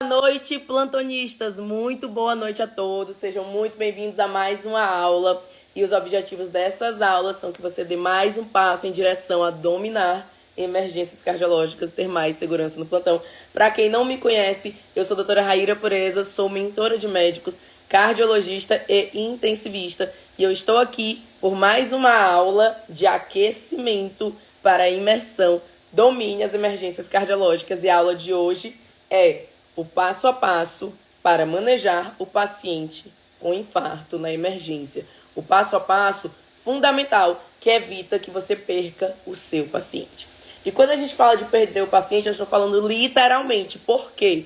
Boa noite, plantonistas. Muito boa noite a todos. Sejam muito bem-vindos a mais uma aula. E os objetivos dessas aulas são que você dê mais um passo em direção a dominar emergências cardiológicas, ter mais segurança no plantão. Para quem não me conhece, eu sou a doutora Raíra Pureza, sou mentora de médicos, cardiologista e intensivista. E eu estou aqui por mais uma aula de aquecimento para a imersão Domine as Emergências Cardiológicas. E a aula de hoje é o passo a passo para manejar o paciente com infarto na emergência. O passo a passo fundamental que evita que você perca o seu paciente. E quando a gente fala de perder o paciente, eu estou falando literalmente. Por quê?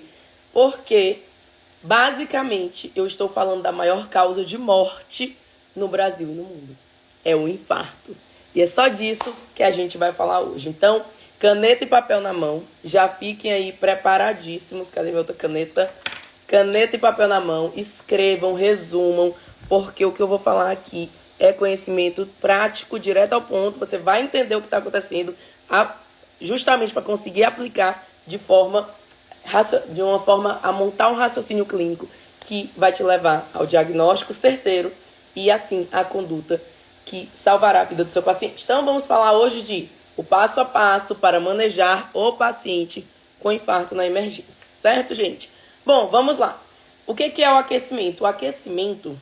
Porque, basicamente, eu estou falando da maior causa de morte no Brasil e no mundo. É o infarto. E é só disso que a gente vai falar hoje. Então, caneta e papel na mão. Já fiquem aí preparadíssimos. Cadê minha outra caneta? Caneta e papel na mão. Escrevam, resumam, porque o que eu vou falar aqui é conhecimento prático, direto ao ponto. Você vai entender o que está acontecendo justamente para conseguir aplicar de uma forma a montar um raciocínio clínico que vai te levar ao diagnóstico certeiro e, assim, a conduta que salvará a vida do seu paciente. Então, vamos falar hoje de o passo a passo para manejar o paciente com infarto na emergência. Certo, gente? Bom, vamos lá. O que é o aquecimento? O aquecimento,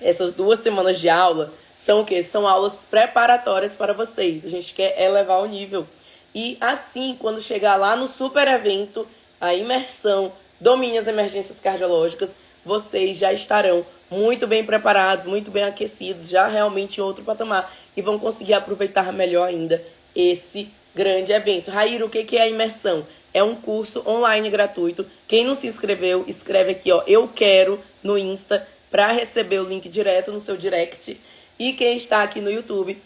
essas 2 semanas de aula, são o quê? São aulas preparatórias para vocês. A gente quer elevar o nível. E assim, quando chegar lá no super evento, a imersão Domine as Emergências Cardiológicas, vocês já estarão muito bem preparados, muito bem aquecidos, já realmente em outro patamar, e vão conseguir aproveitar melhor ainda esse grande evento. Raíra, o que é a imersão? É um curso online gratuito. Quem não se inscreveu, escreve aqui, ó, eu quero, no Insta, para receber o link direto no seu direct. E quem está aqui no YouTube,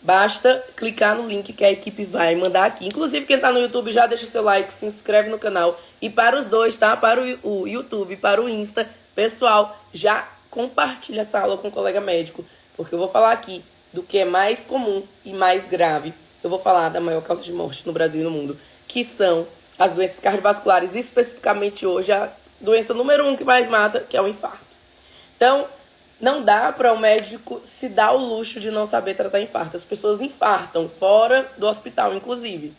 basta clicar no link que a equipe vai mandar aqui. Inclusive, quem está no YouTube, já deixa seu like, se inscreve no canal. E para os dois, tá? Para o YouTube, para o Insta, pessoal, já compartilha essa aula com um colega médico. Porque eu vou falar aqui do que é mais comum e mais grave. Eu vou falar da maior causa de morte no Brasil e no mundo, que são as doenças cardiovasculares, especificamente hoje a doença número 1 que mais mata, que é o infarto. Então, não dá para o médico se dar o luxo de não saber tratar infarto. As pessoas infartam fora do hospital, inclusive.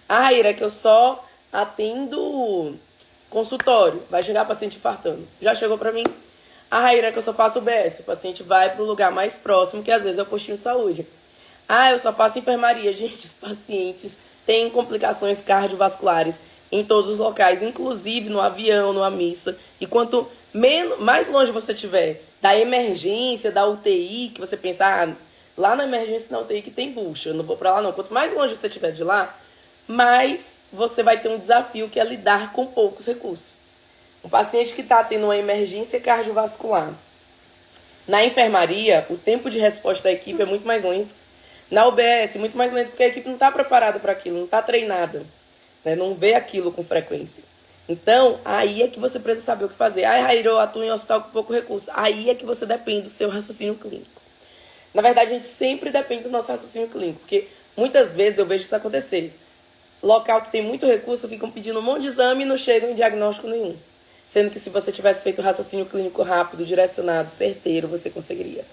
A Raíra, que eu só atendo consultório, vai chegar paciente infartando. Já chegou para mim? A Raíra, que eu só faço UBS, o paciente vai para o lugar mais próximo, que às vezes é o postinho de saúde. Ah, eu só faço enfermaria. Gente, os pacientes têm complicações cardiovasculares em todos os locais, inclusive no avião, numa missa. E quanto mais longe você estiver da emergência, da UTI, que você pensa, lá na emergência, na UTI que tem bucha, eu não vou para lá não. Quanto mais longe você estiver de lá, mais você vai ter um desafio que é lidar com poucos recursos. Um paciente que está tendo uma emergência cardiovascular, na enfermaria, o tempo de resposta da equipe é muito mais lento. Na UBS, muito mais lento, porque a equipe não está preparada para aquilo, não está treinada, né? Não vê aquilo com frequência. Então, aí é que você precisa saber o que fazer. Ah, Raíra, eu atuo em hospital com pouco recurso. Aí é que você depende do seu raciocínio clínico. Na verdade, a gente sempre depende do nosso raciocínio clínico, porque muitas vezes eu vejo isso acontecer. Local que tem muito recurso, ficam pedindo um monte de exame e não chegam em diagnóstico nenhum. Sendo que se você tivesse feito o raciocínio clínico rápido, direcionado, certeiro, você conseguiria.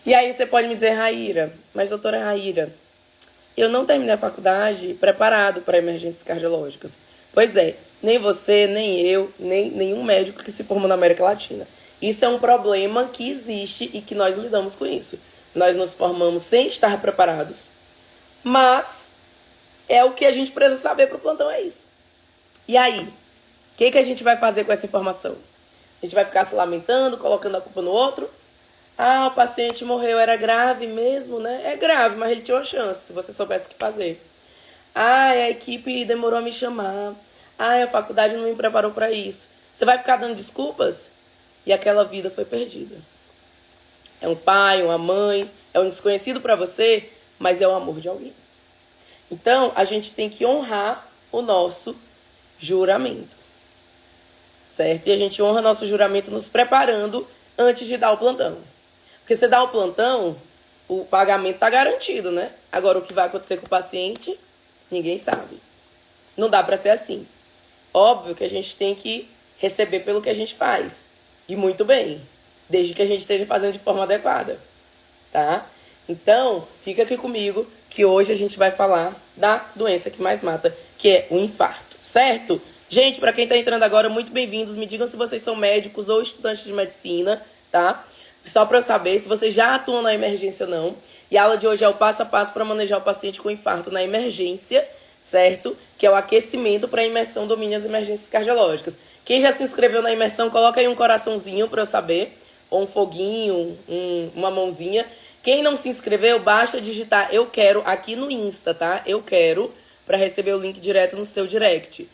E aí você pode me dizer, Raíra, mas doutora Raíra, eu não terminei a faculdade preparado para emergências cardiológicas. Pois é, nem você, nem eu, nem nenhum médico que se formou na América Latina. Isso é um problema que existe e que nós lidamos com isso. Nós nos formamos sem estar preparados, mas é o que a gente precisa saber para o plantão, é isso. E aí, o que a gente vai fazer com essa informação? A gente vai ficar se lamentando, colocando a culpa no outro? Ah, o paciente morreu, era grave mesmo, né? É grave, mas ele tinha uma chance, se você soubesse o que fazer. Ah, a equipe demorou a me chamar. Ah, a faculdade não me preparou para isso. Você vai ficar dando desculpas? E aquela vida foi perdida. É um pai, uma mãe, é um desconhecido para você, mas é o amor de alguém. Então, a gente tem que honrar o nosso juramento. Certo? E a gente honra nosso juramento nos preparando antes de dar o plantão. Porque você dá o plantão, o pagamento está garantido, né? Agora, o que vai acontecer com o paciente, ninguém sabe. Não dá para ser assim. Óbvio que a gente tem que receber pelo que a gente faz. E muito bem. Desde que a gente esteja fazendo de forma adequada. Tá? Então, fica aqui comigo que hoje a gente vai falar da doença que mais mata, que é o infarto. Certo? Gente, para quem está entrando agora, muito bem-vindos. Me digam se vocês são médicos ou estudantes de medicina, tá? Só para eu saber se vocês já atuam na emergência ou não. E a aula de hoje é o passo a passo para manejar o paciente com infarto na emergência, certo? Que é o aquecimento para a imersão domínio as emergências cardiológicas. Quem já se inscreveu na imersão, coloca aí um coraçãozinho para eu saber, ou um foguinho, uma mãozinha. Quem não se inscreveu, basta digitar eu quero aqui no Insta, tá? Eu quero, para receber o link direto no seu direct.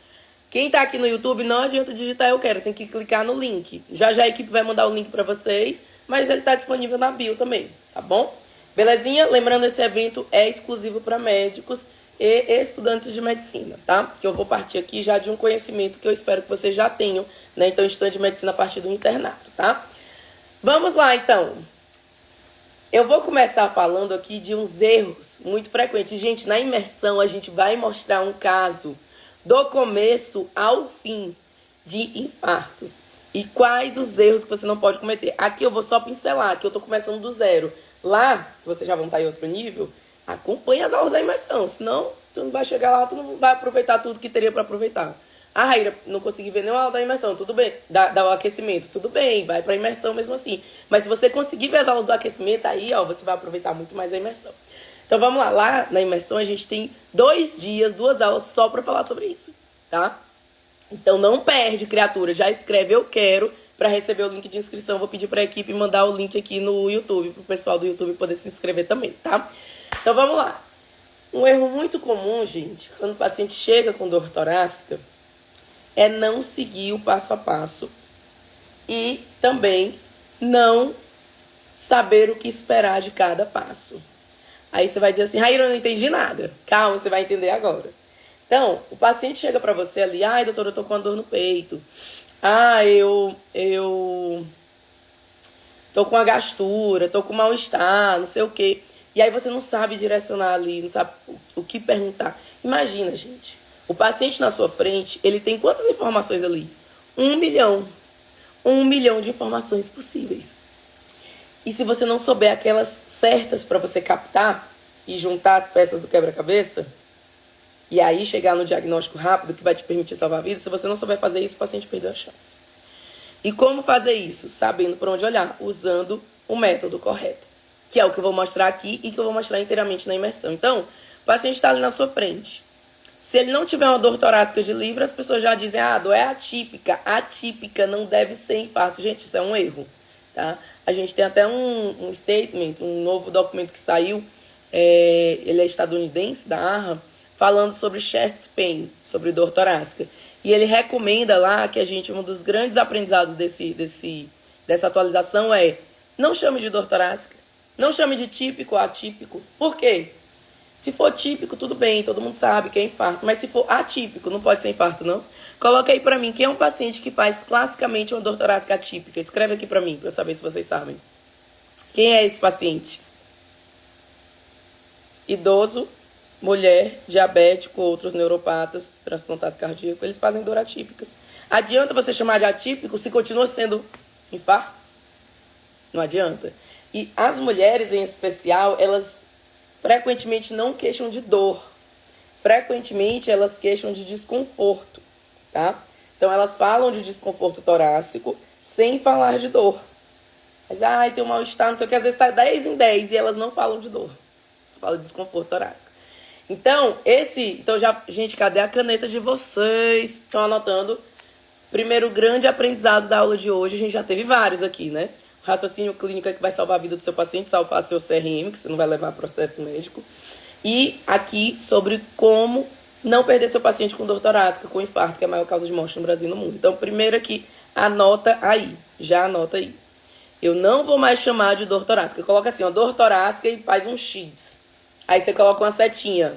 Quem tá aqui no YouTube, não adianta digitar eu quero, tem que clicar no link. Já a equipe vai mandar o link para vocês, mas ele tá disponível na bio também, tá bom? Belezinha? Lembrando, esse evento é exclusivo para médicos e estudantes de medicina, tá? Que eu vou partir aqui já de um conhecimento que eu espero que vocês já tenham, né? Então, estudante de medicina a partir do internato, tá? Vamos lá, então. Eu vou começar falando aqui de uns erros muito frequentes. Gente, na imersão a gente vai mostrar um caso do começo ao fim de infarto. E quais os erros que você não pode cometer. Aqui eu vou só pincelar, que eu tô começando do zero. Lá, se vocês já vão estar em outro nível, acompanhe as aulas da imersão. Senão, tu não vai chegar lá, tu não vai aproveitar tudo que teria para aproveitar. Ah, Raíra, não consegui ver nenhuma aula da imersão. Tudo bem. Da aquecimento. Tudo bem, vai pra imersão mesmo assim. Mas se você conseguir ver as aulas do aquecimento, aí, ó, você vai aproveitar muito mais a imersão. Então, vamos lá. Lá na imersão, a gente tem 2 dias, 2 aulas só pra falar sobre isso, tá? Então, não perde, criatura. Já escreve eu quero para receber o link de inscrição. Vou pedir para a equipe mandar o link aqui no YouTube, para o pessoal do YouTube poder se inscrever também, tá? Então, vamos lá. Um erro muito comum, gente, quando o paciente chega com dor torácica, é não seguir o passo a passo e também não saber o que esperar de cada passo. Aí você vai dizer assim, Raíra, eu não entendi nada. Calma, você vai entender agora. Então, o paciente chega pra você ali, ai, doutora, eu tô com uma dor no peito. Ah, eu tô com uma gastura, tô com mal-estar, não sei o quê. E aí você não sabe direcionar ali, não sabe o que perguntar. Imagina, gente, o paciente na sua frente, ele tem quantas informações ali? 1 milhão. 1 milhão de informações possíveis. E se você não souber aquelas certas para você captar e juntar as peças do quebra-cabeça, e aí chegar no diagnóstico rápido que vai te permitir salvar a vida, se você não souber fazer isso, o paciente perdeu a chance. E como fazer isso? Sabendo por onde olhar, usando o método correto, que é o que eu vou mostrar aqui e que eu vou mostrar inteiramente na imersão. Então, o paciente está ali na sua frente. Se ele não tiver uma dor torácica de livre, as pessoas já dizem, ah, a dor é atípica. Atípica não deve ser infarto. Gente, isso é um erro, tá? A gente tem até um statement, um novo documento que saiu, ele é estadunidense, da AHA, falando sobre chest pain, sobre dor torácica. E ele recomenda lá que a gente, um dos grandes aprendizados dessa atualização é, não chame de dor torácica, não chame de típico ou atípico. Por quê? Se for típico, tudo bem, todo mundo sabe que é infarto. Mas se for atípico, não pode ser infarto, não? Coloca aí pra mim, quem é um paciente que faz classicamente uma dor torácica atípica? Escreve aqui pra mim, pra eu saber se vocês sabem. Quem é esse paciente? Idoso, mulher, diabético, outros neuropatas, transplantado cardíaco, eles fazem dor atípica. Adianta você chamar de atípico se continua sendo infarto? Não adianta. E as mulheres, em especial, elas frequentemente não queixam de dor. Frequentemente, elas queixam de desconforto, tá? Então, elas falam de desconforto torácico sem falar de dor. Mas, ai, tem um mal-estar, não sei o que, às vezes está 10 em 10 e elas não falam de dor. Falam de desconforto torácico. Então, gente, cadê a caneta de vocês? Estão anotando? Primeiro grande aprendizado da aula de hoje, a gente já teve vários aqui, né? O raciocínio clínico é que vai salvar a vida do seu paciente, salvar seu CRM, que você não vai levar a processo médico. E aqui sobre como não perder seu paciente com dor torácica, com infarto, que é a maior causa de morte no Brasil e no mundo. Então, primeiro aqui, anota aí. Já anota aí. Eu não vou mais chamar de dor torácica. Coloca assim, ó, dor torácica e faz um X. Aí você coloca uma setinha.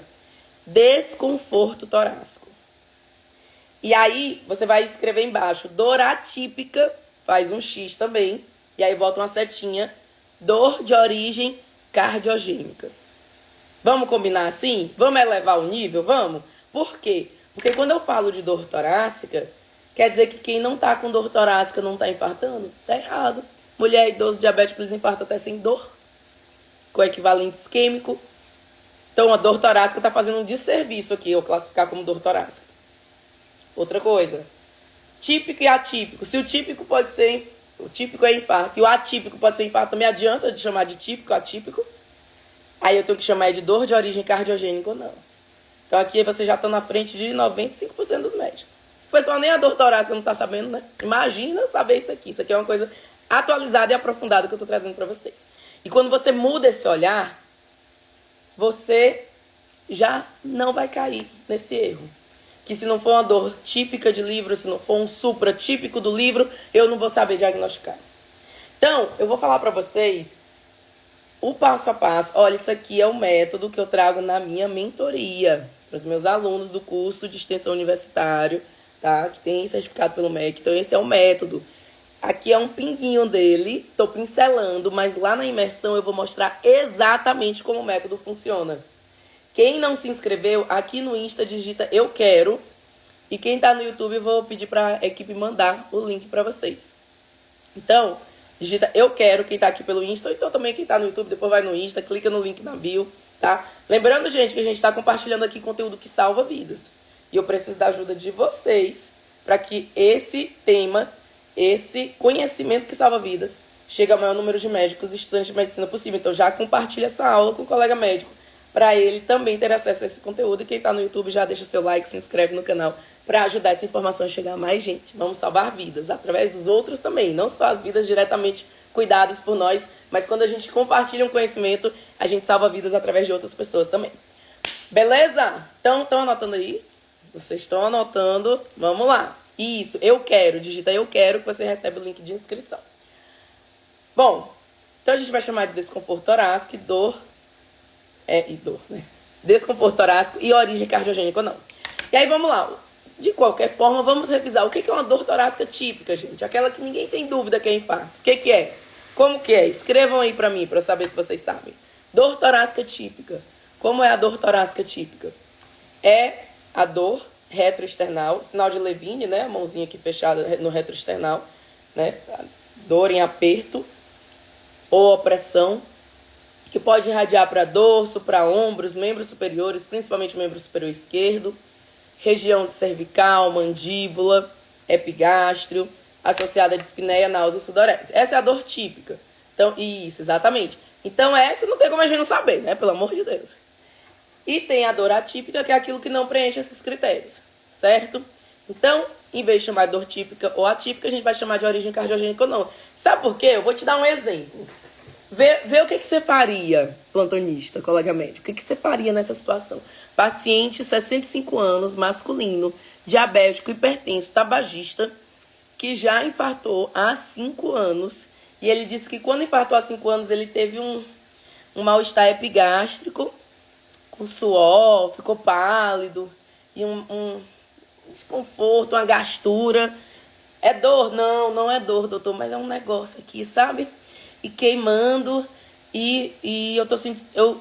Desconforto torácico. E aí você vai escrever embaixo. Dor atípica, faz um X também. E aí bota uma setinha. Dor de origem cardiogênica. Vamos combinar assim? Vamos elevar o nível? Vamos? Por quê? Porque quando eu falo de dor torácica, quer dizer que quem não tá com dor torácica não tá infartando? Tá errado. Mulher, idoso, diabético, eles infartam até sem dor, com equivalente isquêmico. Então, a dor torácica tá fazendo um desserviço aqui, eu classificar como dor torácica. Outra coisa, típico e atípico. Se o típico pode ser, o típico é infarto, e o atípico pode ser infarto, me adianta de chamar de típico, atípico? Aí eu tenho que chamar de dor de origem cardiogênica ou não. Então aqui você já está na frente de 95% dos médicos. O pessoal nem a dor torácica não está sabendo, né? Imagina saber isso aqui. Isso aqui é uma coisa atualizada e aprofundada que eu estou trazendo para vocês. E quando você muda esse olhar, você já não vai cair nesse erro. Que se não for uma dor típica de livro, se não for um supra típico do livro, eu não vou saber diagnosticar. Então, eu vou falar para vocês o passo a passo. Olha, isso aqui é o método que eu trago na minha mentoria para os meus alunos do curso de extensão universitário, tá? Que tem certificado pelo MEC. Então, esse é o método. Aqui é um pinguinho dele, tô pincelando, mas lá na imersão eu vou mostrar exatamente como o método funciona. Quem não se inscreveu, aqui no Insta digita eu quero. E quem tá no YouTube eu vou pedir pra equipe mandar o link pra vocês. Então, digita eu quero quem tá aqui pelo Insta. Ou então também quem tá no YouTube, depois vai no Insta, clica no link na bio, tá? Lembrando, gente, que a gente tá compartilhando aqui conteúdo que salva vidas. E eu preciso da ajuda de vocês para que esse tema, esse conhecimento que salva vidas, chegue ao maior número de médicos e estudantes de medicina possível. Então já compartilha essa aula com o colega médico, para ele também ter acesso a esse conteúdo. E quem está no YouTube já deixa seu like, se inscreve no canal para ajudar essa informação a chegar a mais gente. Vamos salvar vidas através dos outros também, não só as vidas diretamente cuidadas por nós, mas quando a gente compartilha um conhecimento, a gente salva vidas através de outras pessoas também. Beleza? Então, estão anotando aí? Vocês estão anotando? Vamos lá. Isso, eu quero. Digita eu quero que você recebe o link de inscrição. Bom, então a gente vai chamar de desconforto torácico e dor. Né? Desconforto torácico e origem cardiogênica ou não. E aí vamos lá. De qualquer forma, vamos revisar o que é uma dor torácica típica, gente. Aquela que ninguém tem dúvida que é infarto. O que é? Como que é? Escrevam aí pra mim, pra eu saber se vocês sabem. Dor torácica típica. Como é a dor torácica típica? É a dor retroesternal, sinal de Levine, né? A mãozinha aqui fechada no retroesternal, né? Dor em aperto ou opressão, que pode irradiar para dorso, para ombros, membros superiores, principalmente o membro superior esquerdo, região cervical, mandíbula, epigástrio, associada a dispneia, náusea e sudorese. Essa é a dor típica. Então, isso, exatamente. Então, essa não tem como a gente não saber, né? Pelo amor de Deus. E tem a dor atípica, que é aquilo que não preenche esses critérios, certo? Então, em vez de chamar de dor típica ou atípica, a gente vai chamar de origem cardiogênica ou não. Sabe por quê? Eu vou te dar um exemplo. Vê o que você faria, plantonista, colega médico. O que você faria nessa situação? Paciente, 65 anos, masculino, diabético, hipertenso, tabagista, que já infartou há 5 anos. E ele disse que quando infartou há 5 anos, ele teve um mal-estar epigástrico, com suor, ficou pálido, e um desconforto, uma gastura. É dor? Não, não é dor, doutor, mas é um negócio aqui, sabe? E queimando, e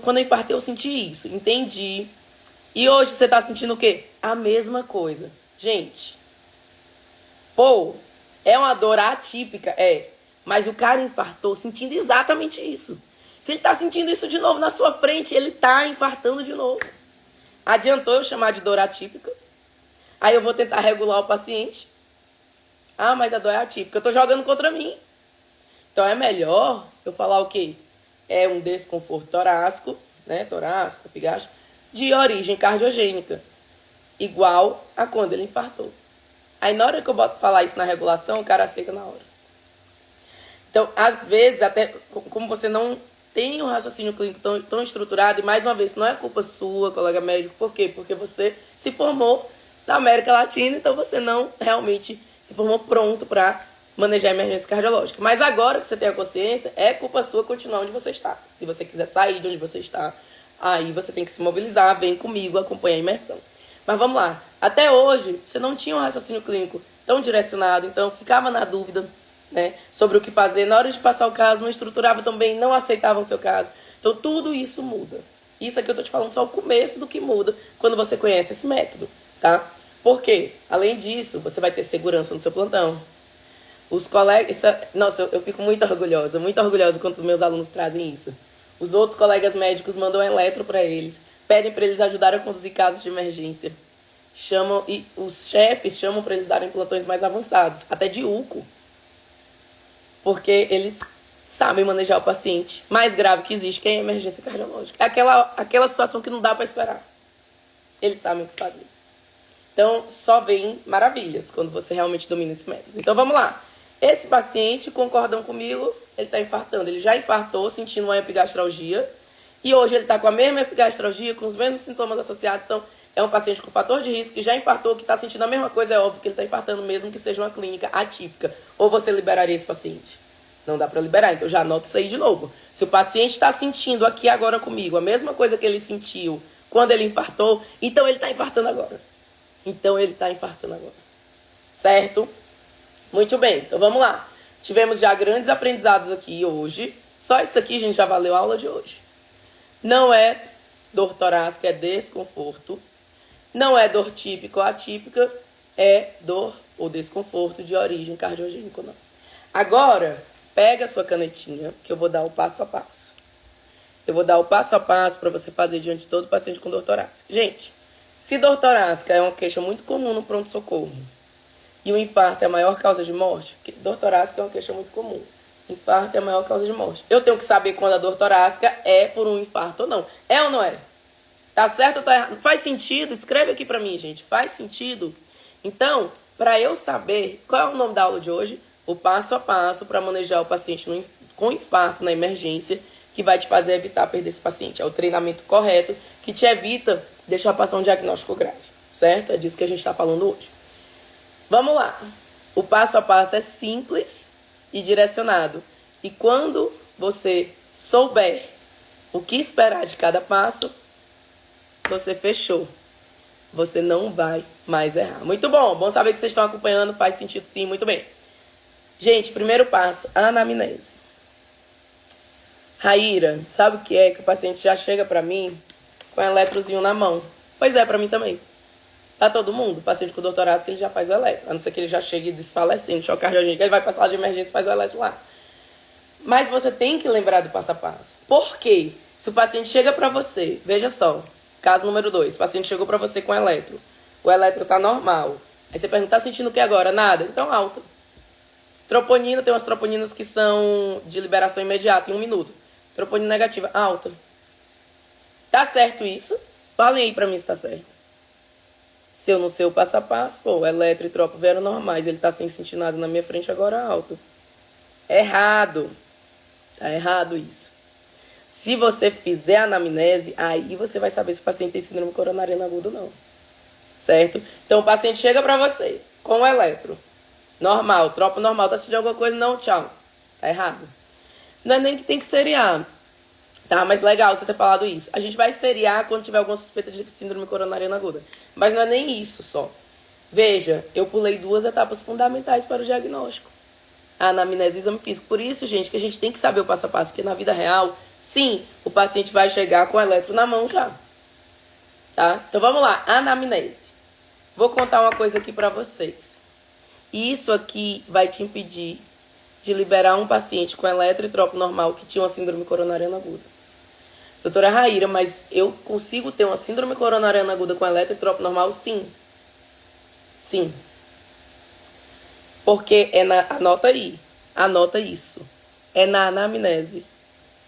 quando eu infartei eu senti isso, entendi. E hoje você tá sentindo o quê? A mesma coisa. Gente, é uma dor atípica? Mas o cara infartou sentindo exatamente isso. Se ele tá sentindo isso de novo na sua frente, ele tá infartando de novo. Adiantou eu chamar de dor atípica? Aí eu vou tentar regular o paciente. Ah, mas a dor é atípica, eu tô jogando contra mim. Então é melhor eu falar o quê? É um desconforto torácico, né? Torácico, epigástrico, de origem cardiogênica, igual a quando ele infartou. Aí na hora que eu boto falar isso na regulação, o cara aceita na hora. Então, às vezes, até como você não tem um raciocínio clínico tão estruturado, e mais uma vez, não é culpa sua, colega médico, por quê? Porque você se formou na América Latina, então você não realmente se formou pronto para manejar a emergência cardiológica. Mas agora que você tem a consciência, é culpa sua continuar onde você está. Se você quiser sair de onde você está, aí você tem que se mobilizar, vem comigo, acompanha a imersão. Mas vamos lá. Até hoje, você não tinha um raciocínio clínico tão direcionado, então ficava na dúvida, né, sobre o que fazer. Na hora de passar o caso, não estruturava tão bem, não aceitavam o seu caso. Então tudo isso muda. Isso aqui eu tô te falando só o começo do que muda quando você conhece esse método, tá? Por quê? Além disso, você vai ter segurança no seu plantão. Os colegas... Nossa, eu fico muito orgulhosa quando os meus alunos trazem isso. Os outros colegas médicos mandam eletro para eles, pedem para eles ajudarem a conduzir casos de emergência. E os chefes chamam para eles darem plantões mais avançados, até de UCO. Porque eles sabem manejar o paciente mais grave que existe, que é a emergência cardiológica. É aquela situação que não dá para esperar. Eles sabem o que fazer. Então, só vem maravilhas quando você realmente domina esse método. Então, vamos lá. Esse paciente, concordam comigo, ele está infartando. Ele já infartou, sentindo uma epigastralgia. E hoje ele está com a mesma epigastralgia, com os mesmos sintomas associados. Então, é um paciente com fator de risco que já infartou, que está sentindo a mesma coisa. É óbvio que ele está infartando mesmo que seja uma clínica atípica. Ou você liberaria esse paciente? Não dá para liberar, então já anota isso aí de novo. Se o paciente está sentindo aqui agora comigo a mesma coisa que ele sentiu quando ele infartou, então ele está infartando agora. Certo? Muito bem, então vamos lá. Tivemos já grandes aprendizados aqui hoje. Só isso aqui, gente, já valeu a aula de hoje. Não é dor torácica, é desconforto. Não é dor típica ou atípica, é dor ou desconforto de origem cardiogênica ou não. Agora, pega a sua canetinha, que eu vou dar o passo a passo. Eu vou dar o passo a passo para você fazer diante de todo paciente com dor torácica. Gente, se dor torácica é uma queixa muito comum no pronto-socorro e o infarto é a maior causa de morte, porque dor torácica é uma queixa muito comum. Infarto é a maior causa de morte. Eu tenho que saber quando a dor torácica é por um infarto ou não. É ou não é? Tá certo ou tá errado? Faz sentido? Escreve aqui pra mim, gente. Faz sentido? Então, para eu saber qual é o nome da aula de hoje, o passo a passo para manejar o paciente com infarto na emergência, que vai te fazer evitar perder esse paciente. É o treinamento correto que te evita deixar passar um diagnóstico grave. Certo? É disso que a gente está falando hoje. Vamos lá. O passo a passo é simples e direcionado. E quando você souber o que esperar de cada passo, você fechou. Você não vai mais errar. Muito bom. Bom saber que vocês estão acompanhando. Faz sentido sim. Muito bem. Gente, primeiro passo, anamnese. Raíra, sabe o que é? Que o paciente já chega pra mim com o eletrozinho na mão. Pois é, pra mim também. Pra todo mundo, o paciente com dor torácica, ele já faz o eletro. A não ser que ele já chegue desfalecendo, choque cardiogênico, ele vai pra sala de emergência e faz o eletro lá. Mas você tem que lembrar do passo a passo. Por quê? Se o paciente chega pra você, veja só, caso número 2, o paciente chegou pra você com eletro. O eletro tá normal. Aí você pergunta, tá sentindo o que agora? Nada. Então, alta. Troponina, tem umas troponinas que são de liberação imediata, em 1 minuto. Troponina negativa, alta. Tá certo isso? Falem aí pra mim se tá certo. Se eu não sei o passo a passo, pô, o eletro e tropo vieram normais. Ele tá sem sentir nada na minha frente, agora alto. Errado. Tá errado isso. Se você fizer a anamnese, aí você vai saber se o paciente tem síndrome coronariana aguda ou não. Certo? Então, o paciente chega pra você com o eletro. Normal, tropo normal. Tá sentindo alguma coisa? Não, tchau. Tá errado. Não é nem que tem que seriar. Tá, mas legal você ter falado isso. A gente vai seriar quando tiver alguma suspeita de síndrome coronariana aguda. Mas não é nem isso só. Veja, eu pulei 2 etapas fundamentais para o diagnóstico. A anamnese e o exame físico. Por isso, gente, que a gente tem que saber o passo a passo. Porque na vida real, sim, o paciente vai chegar com o eletro na mão já. Tá? Então vamos lá, anamnese. Vou contar uma coisa aqui para vocês. Isso aqui vai te impedir de liberar um paciente com eletro e tropo normal que tinha uma síndrome coronariana aguda. Doutora Raíra, mas eu consigo ter uma síndrome coronariana aguda com eletro e tropo normal? Sim. Sim. Porque anota aí, anota isso. É na anamnese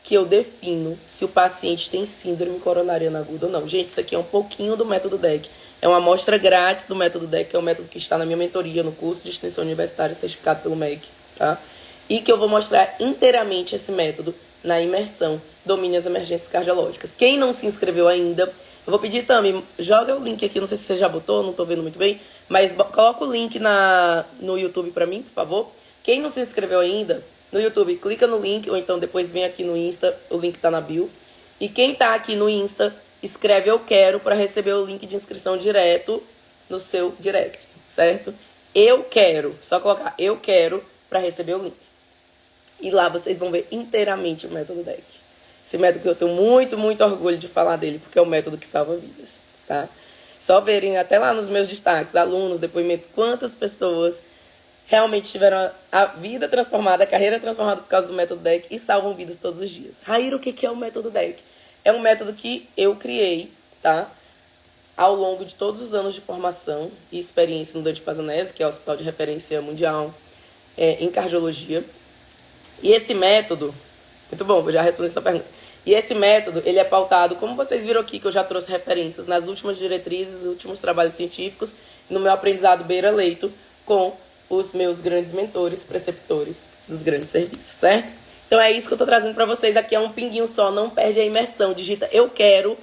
que eu defino se o paciente tem síndrome coronariana aguda ou não. Gente, isso aqui é um pouquinho do método DEC. É uma amostra grátis do método DEC, que é um método que está na minha mentoria, no curso de extensão universitária certificado pelo MEC, tá? E que eu vou mostrar inteiramente esse método na imersão Domine as Emergências Cardiológicas. Quem não se inscreveu ainda, eu vou pedir também, joga o link aqui, não sei se você já botou, não tô vendo muito bem, mas coloca o link no YouTube pra mim, por favor. Quem não se inscreveu ainda, no YouTube, clica no link, ou então depois vem aqui no Insta, o link tá na bio. E quem tá aqui no Insta, escreve eu quero para receber o link de inscrição direto no seu direct, certo? Eu quero, só colocar eu quero para receber o link. E lá vocês vão ver inteiramente o método DEC. Esse método que eu tenho muito, muito orgulho de falar dele, porque é o método que salva vidas, tá? só verem até lá nos meus destaques, alunos, depoimentos, quantas pessoas realmente tiveram a vida transformada, a carreira transformada por causa do método DEC e salvam vidas todos os dias. Raíra, o que é o método DEC? É um método que eu criei, tá? Ao longo de todos os anos de formação e experiência no Dante Pazanese, que é o hospital de referência mundial em cardiologia. E esse método, muito bom, vou já responder essa pergunta. E esse método, ele é pautado, como vocês viram aqui, que eu já trouxe referências nas últimas diretrizes, últimos trabalhos científicos, no meu aprendizado beira-leito, com os meus grandes mentores, preceptores dos grandes serviços, certo? Então é isso que eu tô trazendo para vocês aqui, é um pinguinho só, não perde a imersão, digita eu quero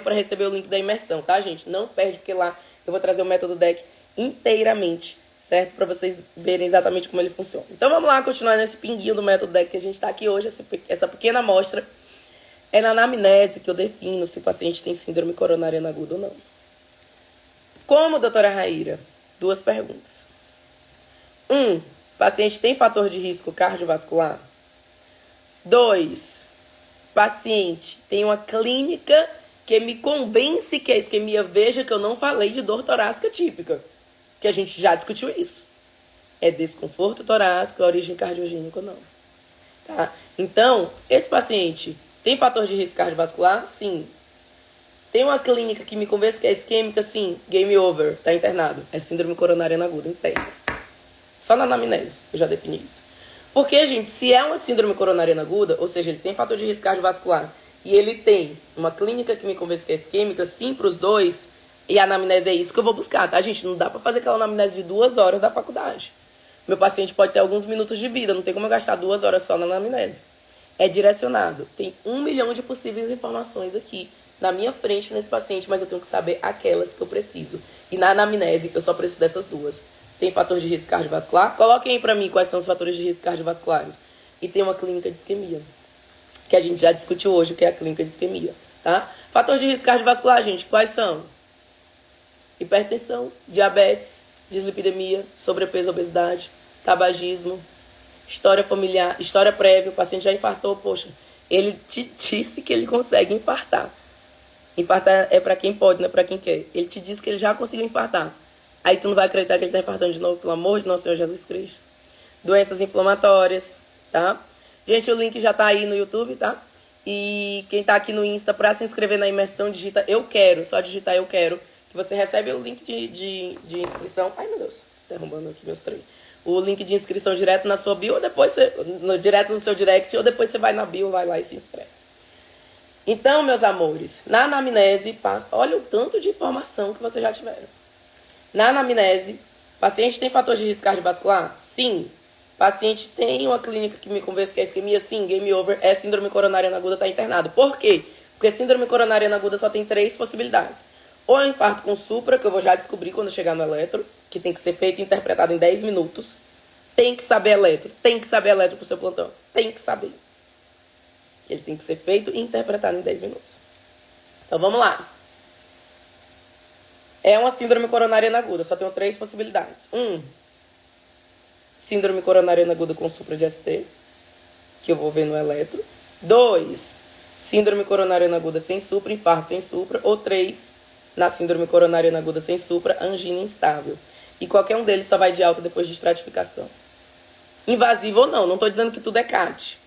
para receber o link da imersão, tá, gente? Não perde, porque lá eu vou trazer o método DEC inteiramente, certo? Para vocês verem exatamente como ele funciona. Então vamos lá, continuar nesse pinguinho do método DEC que a gente tá aqui hoje, essa pequena amostra. É na anamnese que eu defino se o paciente tem síndrome coronariana aguda ou não. Como, doutora Raíra? 2 perguntas. 1. Paciente tem fator de risco cardiovascular? 2. Paciente tem uma clínica que me convence que a isquemia, veja que eu não falei de dor torácica típica, que a gente já discutiu isso. É desconforto torácico, é origem cardiogênica ou não. Tá? Então, esse paciente tem fator de risco cardiovascular? Sim. Tem uma clínica que me convence que é isquêmica? Sim. Game over, tá internado. É síndrome coronariana aguda interna. Só na anamnese, eu já defini isso. Porque, gente, se é uma síndrome coronariana aguda, ou seja, ele tem fator de risco cardiovascular e ele tem uma clínica que me convence que é isquêmica, sim, para os dois, e a anamnese é isso que eu vou buscar, tá, gente? Não dá pra fazer aquela anamnese de 2 horas da faculdade. Meu paciente pode ter alguns minutos de vida, não tem como eu gastar 2 horas só na anamnese. É direcionado. Tem 1 milhão de possíveis informações aqui na minha frente nesse paciente, mas eu tenho que saber aquelas que eu preciso. E na anamnese, eu só preciso dessas 2. Tem fator de risco cardiovascular? Coloquem aí pra mim quais são os fatores de risco cardiovasculares. E tem uma clínica de isquemia, que a gente já discutiu hoje, o que é a clínica de isquemia, tá? Fator de risco cardiovascular, gente, quais são? Hipertensão, diabetes, dislipidemia, sobrepeso, obesidade, tabagismo, história familiar, história prévia, o paciente já infartou, poxa, ele te disse que ele consegue infartar. Infartar é pra quem pode, não é pra quem quer. Ele te disse que ele já conseguiu infartar. Aí tu não vai acreditar que ele tá infartando de novo, pelo amor de nosso Senhor Jesus Cristo. Doenças inflamatórias, tá? Gente, o link já tá aí no YouTube, tá? E quem tá aqui no Insta, pra se inscrever na imersão, digita eu quero, só digitar eu quero, que você recebe o link de inscrição. Ai, meu Deus, derrubando aqui meus trem. O link de inscrição direto na sua bio, ou depois você, direto no seu direct, ou depois você vai na bio, vai lá e se inscreve. Então, meus amores, na anamnese, olha o tanto de informação que vocês já tiveram. Na anamnese, paciente tem fator de risco cardiovascular? Sim. Paciente tem uma clínica que me convence que é isquemia? Sim. Game over, é síndrome coronariana aguda, está internado. Por quê? Porque síndrome coronariana aguda só tem 3 possibilidades. Ou é um infarto com supra, que eu vou já descobrir quando chegar no eletro, que tem que ser feito e interpretado em 10 minutos. Tem que saber eletro pro seu plantão. Tem que saber. Ele tem que ser feito e interpretado em 10 minutos. Então, vamos lá. É uma síndrome coronariana aguda, só tenho 3 possibilidades. 1. Síndrome coronariana aguda com supra de ST, que eu vou ver no eletro. 2. Síndrome coronariana aguda sem supra, infarto sem supra. Ou 3. Na síndrome coronariana aguda sem supra, angina instável. E qualquer um deles só vai de alta depois de estratificação. Invasivo ou não, não estou dizendo que tudo é CAT.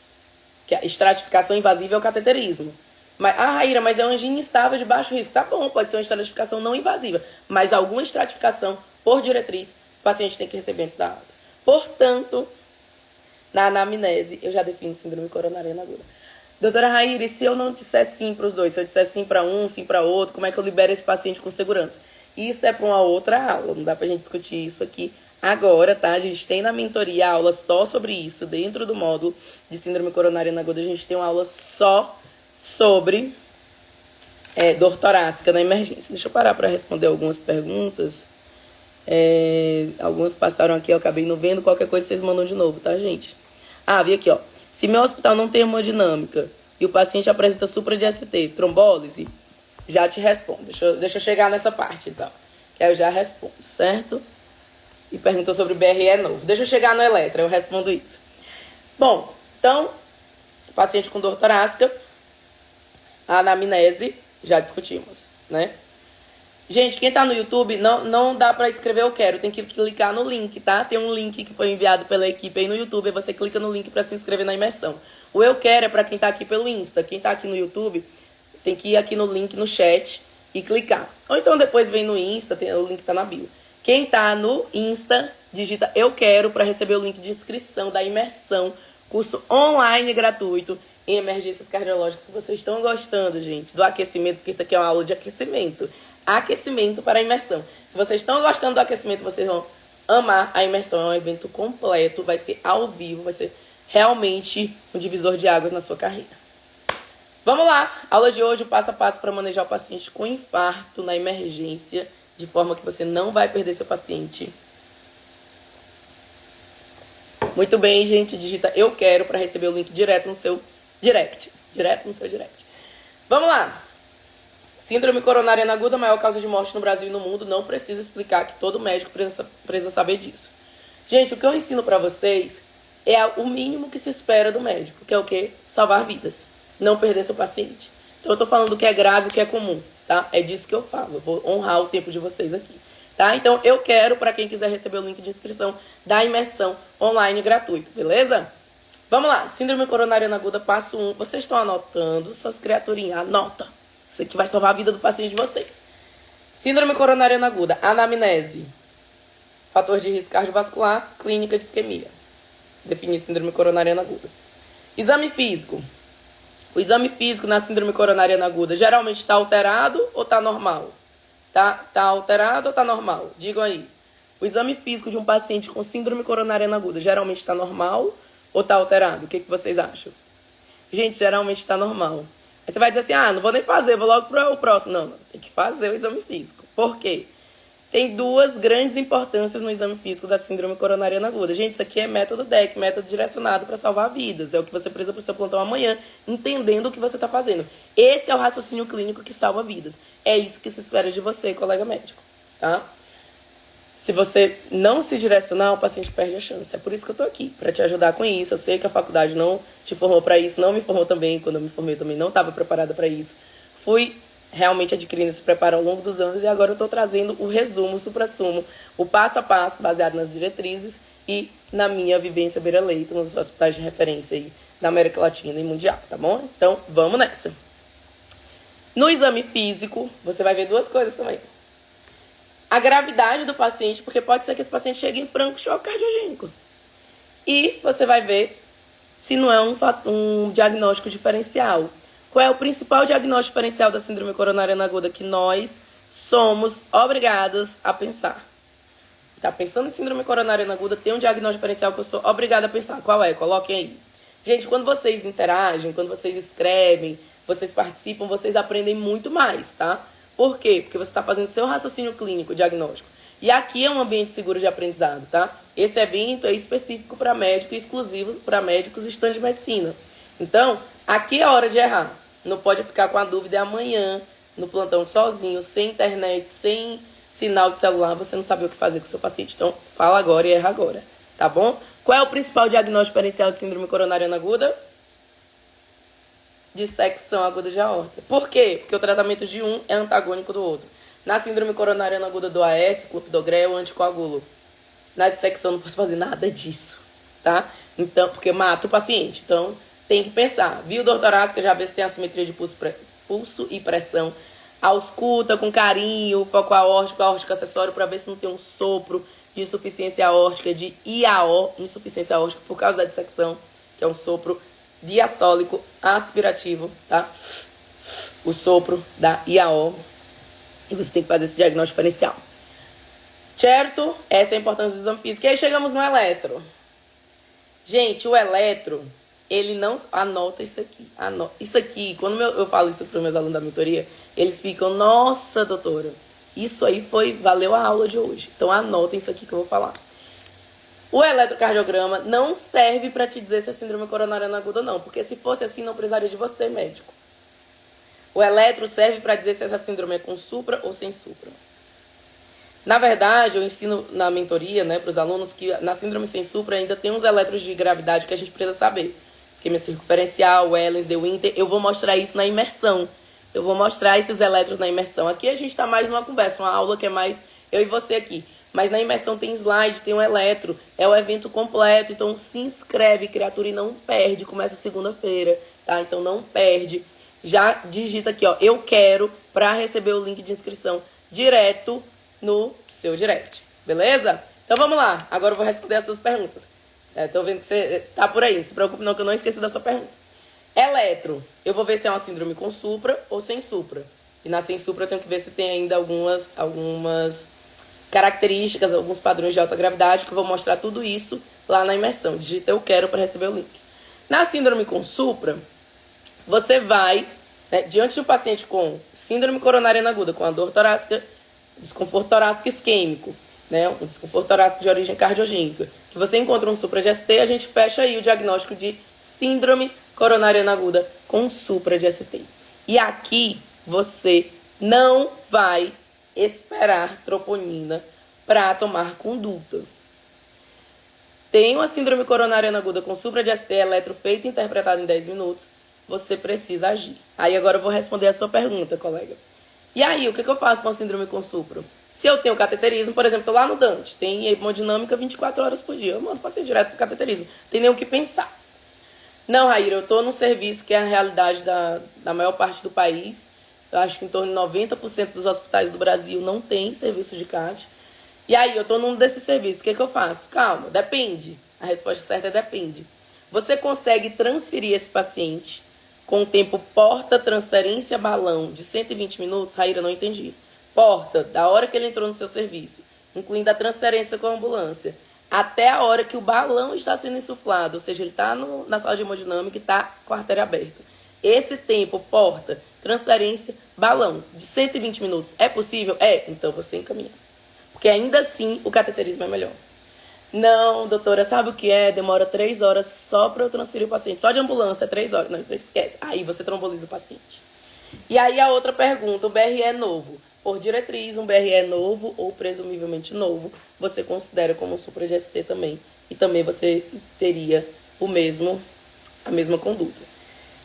Que a estratificação invasiva é o cateterismo. Mas, Raíra, mas é uma angina instável de baixo risco. Tá bom, pode ser uma estratificação não invasiva. Mas alguma estratificação, por diretriz, o paciente tem que receber antes da alta. Portanto, na anamnese, eu já defino síndrome coronariana aguda. Doutora Raíra, e se eu não disser sim para os dois? Se eu disser sim para um, sim para outro, como é que eu libero esse paciente com segurança? Isso é para uma outra aula, não dá pra gente discutir isso aqui agora, tá? A gente tem na mentoria aula só sobre isso, dentro do módulo de síndrome coronariana aguda, a gente tem uma aula só sobre dor torácica na emergência. Deixa eu parar para responder algumas perguntas. Algumas passaram aqui, eu acabei não vendo. Qualquer coisa vocês mandam de novo, tá, gente? Vi aqui, ó. Se meu hospital não tem hemodinâmica e o paciente apresenta supra de ST, trombólise, já te respondo. Deixa eu chegar nessa parte, então. Que aí eu já respondo, certo? E perguntou sobre BRE novo. Deixa eu chegar no eletro, eu respondo isso. Bom, então, paciente com dor torácica, a anamnese, já discutimos, né? Gente, quem tá no YouTube, não dá pra escrever eu quero, tem que clicar no link, tá? Tem um link que foi enviado pela equipe aí no YouTube, aí você clica no link pra se inscrever na imersão. O eu quero é pra quem tá aqui pelo Insta. Quem tá aqui no YouTube, tem que ir aqui no link no chat e clicar. Ou então depois vem no Insta, o link tá na bio. Quem tá no Insta, digita eu quero pra receber o link de inscrição da imersão, curso online gratuito em emergências cardiológicas. Se vocês estão gostando, gente, do aquecimento, porque isso aqui é uma aula de aquecimento. Aquecimento para a imersão. Se vocês estão gostando do aquecimento, vocês vão amar a imersão. É um evento completo, vai ser ao vivo, vai ser realmente um divisor de águas na sua carreira. Vamos lá, aula de hoje, o passo a passo para manejar o paciente com infarto na emergência, de forma que você não vai perder seu paciente. Muito bem, gente, digita eu quero para receber o link direto no seu direct. Vamos lá. Síndrome coronariana aguda, maior causa de morte no Brasil e no mundo. Não preciso explicar, que todo médico precisa saber disso. Gente, o que eu ensino pra vocês é o mínimo que se espera do médico, que é o quê? Salvar vidas. Não perder seu paciente. Então eu tô falando o que é grave, o que é comum, tá? É disso que eu falo. Eu vou honrar o tempo de vocês aqui, tá? Então eu quero, pra quem quiser receber o link de inscrição da imersão online gratuito, beleza? Vamos lá. Síndrome coronariana aguda, passo 1. Vocês estão anotando, suas criaturinhas, anota. Isso aqui vai salvar a vida do paciente de vocês. Síndrome coronariana aguda, anamnese. Fator de risco cardiovascular, clínica de isquemia. Definir síndrome coronariana aguda. Exame físico. O exame físico na síndrome coronariana aguda geralmente está alterado ou está normal? Tá alterado ou está normal? Digam aí. O exame físico de um paciente com síndrome coronariana aguda geralmente está normal ou está alterado? O que vocês acham? Gente, geralmente está normal. Aí você vai dizer assim, não vou nem fazer, vou logo para o próximo. Não, tem que fazer o exame físico. Por quê? Tem duas grandes importâncias no exame físico da síndrome coronariana aguda. Gente, isso aqui é método DEC, método direcionado para salvar vidas. É o que você precisa para o seu plantão amanhã, entendendo o que você está fazendo. Esse é o raciocínio clínico que salva vidas. É isso que se espera de você, colega médico, tá? Se você não se direcionar, o paciente perde a chance. É por isso que eu tô aqui, para te ajudar com isso. Eu sei que a faculdade não te formou para isso, não me formou também. Quando eu me formei, eu também não estava preparada para isso. Fui realmente adquirindo esse preparo ao longo dos anos e agora eu estou trazendo o resumo, o suprassumo, o passo a passo, baseado nas diretrizes e na minha vivência beira-leito, nos hospitais de referência aí da América Latina e Mundial, tá bom? Então, vamos nessa. No exame físico, você vai ver duas coisas também. A gravidade do paciente, porque pode ser que esse paciente chegue em franco choque cardiogênico. E você vai ver se não é um diagnóstico diferencial. Qual é o principal diagnóstico diferencial da síndrome coronariana aguda que nós somos obrigados a pensar? Tá pensando em síndrome coronariana aguda, tem um diagnóstico diferencial que eu sou obrigada a pensar. Qual é? Coloquem aí. Gente, quando vocês interagem, quando vocês escrevem, vocês participam, vocês aprendem muito mais, tá? Por quê? Porque você está fazendo seu raciocínio clínico, diagnóstico. E aqui é um ambiente seguro de aprendizado, tá? Esse evento é específico para médico e exclusivo para médicos e estudantes de medicina. Então, aqui é hora de errar. Não pode ficar com a dúvida amanhã, no plantão sozinho, sem internet, sem sinal de celular, você não sabe o que fazer com o seu paciente. Então, fala agora e erra agora, tá bom? Qual é o principal diagnóstico diferencial de síndrome coronariana aguda? Dissecção aguda de aorta. Por quê? Porque o tratamento de um é antagônico do outro. Na síndrome coronariana aguda do AS, clopidogrel é o anticoagulo. Na dissecção não posso fazer nada disso, tá? Então, porque mata o paciente. Então, tem que pensar. Viu, dor torácica, já vê se tem assimetria de pulso e pressão. Ausculta com carinho, foco aórtico acessório, para ver se não tem um sopro de insuficiência aórtica, de IAO, insuficiência aórtica, por causa da dissecção, que é um sopro diastólico aspirativo, tá? O sopro da IAO. E você tem que fazer esse diagnóstico diferencial. Certo? Essa é a importância do exame físico. E aí chegamos no eletro. Gente, o eletro, ele não... Anota isso aqui. Isso aqui, quando eu falo isso para os meus alunos da mentoria, eles ficam, nossa, doutora, isso aí valeu a aula de hoje. Então anotem isso aqui que eu vou falar. O eletrocardiograma não serve para te dizer se é síndrome coronariana aguda ou não, porque se fosse assim, não precisaria de você, médico. O eletro serve para dizer se essa síndrome é com supra ou sem supra. Na verdade, eu ensino na mentoria, né, para os alunos que na síndrome sem supra ainda tem uns eletros de gravidade que a gente precisa saber. Isquemia circunferencial, Wellens, De Winter, eu vou mostrar isso na imersão. Eu vou mostrar esses elétrons na imersão. Aqui a gente tá mais numa conversa, uma aula que é mais eu e você aqui. Mas na imersão tem slide, tem um eletro, é o evento completo. Então se inscreve, criatura, e não perde. Começa segunda-feira, tá? Então não perde. Já digita aqui, ó, eu quero, pra receber o link de inscrição direto no seu direct. Beleza? Então vamos lá. Agora eu vou responder as suas perguntas. Tô vendo que você tá por aí. Não se preocupe não, que eu não esqueci da sua pergunta. Eletro. Eu vou ver se é uma síndrome com supra ou sem supra. E na sem supra eu tenho que ver se tem ainda algumas características, alguns padrões de alta gravidade, que eu vou mostrar tudo isso lá na imersão. Digita eu quero para receber o link. Na síndrome com supra, você vai, né, diante de um paciente com síndrome coronariana aguda, com a dor torácica, desconforto torácico isquêmico, né, um desconforto torácico de origem cardiogênica, que você encontra um supra de ST, a gente fecha aí o diagnóstico de síndrome coronariana aguda com supra de ST. E aqui você não vai esperar troponina para tomar conduta. Tem uma síndrome coronariana aguda com supra de ST, eletro feito e interpretado em 10 minutos, você precisa agir. Aí agora eu vou responder a sua pergunta, colega. E aí, o que eu faço com a síndrome com supra? Se eu tenho cateterismo, por exemplo, tô lá no Dante, tem hemodinâmica 24 horas por dia, eu mando o paciente direto pro cateterismo, tem nem o que pensar. Não, Raíra, eu tô num serviço que é a realidade da maior parte do país. Eu acho que em torno de 90% dos hospitais do Brasil não tem serviço de CAT. E aí, eu tô num desses serviços, o que eu faço? Calma, depende. A resposta certa é depende. Você consegue transferir esse paciente com o tempo porta-transferência-balão de 120 minutos? Raíra, não entendi. Porta, da hora que ele entrou no seu serviço, incluindo a transferência com a ambulância, até a hora que o balão está sendo insuflado, ou seja, ele está na sala de hemodinâmica e está com a artéria aberta. Esse tempo, porta, transferência, balão, de 120 minutos, é possível? É, então você encaminha. Porque ainda assim, o cateterismo é melhor. Não, doutora, sabe o que é? Demora 3 horas só para eu transferir o paciente. Só de ambulância é 3 horas. Não, então esquece. Aí você tromboliza o paciente. E aí a outra pergunta, o BRE é novo. Por diretriz, um BRE novo ou presumivelmente novo, você considera como um supra de ST também. E também você teria a mesma conduta.